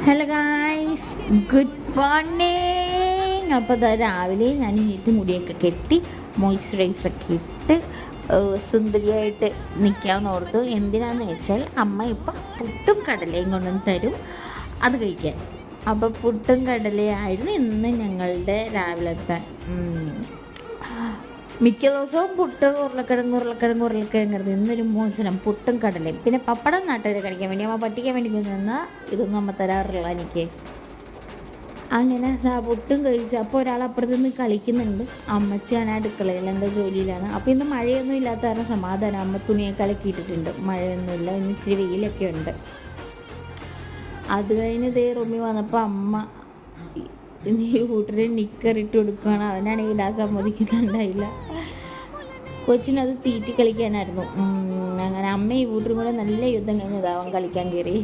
Hello guys, good morning. അപ്പോൾ അതാ രാവിലെ ഞാൻ എണീറ്റ് മുടിയൊക്കെ കെട്ടി മോയ്സ്ചറൈസറൊക്കെ ഇട്ട് സുന്ദരിയായിട്ട് നിൽക്കാമെന്ന് ഓർത്തു. എന്തിനാന്ന് വെച്ചാൽ അമ്മ ഇപ്പം പുട്ടും കടലയും കൊണ്ടുവന്ന് തരും, അത് കഴിക്കാൻ. അപ്പോൾ പുട്ടും കടലയായിരുന്നു ഇന്ന് ഞങ്ങളുടെ രാവിലത്തെ. മിക്ക ദിവസവും പുട്ട്, ഉരുളക്കിഴങ്ങ് ഇന്നൊരു മോചനം പുട്ടും കടലയും. പിന്നെ പപ്പടം നാട്ടുകാരെ കഴിക്കാൻ വേണ്ടി അമ്മ പറ്റിക്കാൻ വേണ്ടി നിന്നാൽ ഇതൊന്നും അമ്മ തരാറില്ല എനിക്ക്. അങ്ങനെ പുട്ടും കഴിച്ചു. അപ്പോൾ ഒരാൾ അപ്പുറത്ത് നിന്ന് കളിക്കുന്നുണ്ട്. അമ്മച്ചിയാണ് അടുക്കളയിൽ എന്താ ജോലിയിലാണ്. അപ്പോൾ ഇന്ന് മഴയൊന്നും ഇല്ലാത്ത കാരണം സമാധാനം. അമ്മ തുണിയൊക്കെ അലക്കിയിട്ടിട്ടുണ്ട്, മഴയൊന്നുമില്ല, ഇന്ന് ഇച്ചിരി വെയിലൊക്കെ ഉണ്ട്. അത് കഴിഞ്ഞ് ഇതേ റൂമിൽ വന്നപ്പോൾ അമ്മ ഈ കൂട്ടര് നിക്കറിട്ട് കൊടുക്കുകയാണ്. അവനാണെങ്കിൽ ഇടാൻ സമ്മതിക്കുന്നുണ്ടായില്ല. കൊച്ചിനത് തീറ്റി കളിക്കാനായിരുന്നു. അങ്ങനെ അമ്മ ഈ കൂട്ടരും കൂടെ നല്ല യുദ്ധം കഴിഞ്ഞത് അവൻ കളിക്കാൻ കയറി.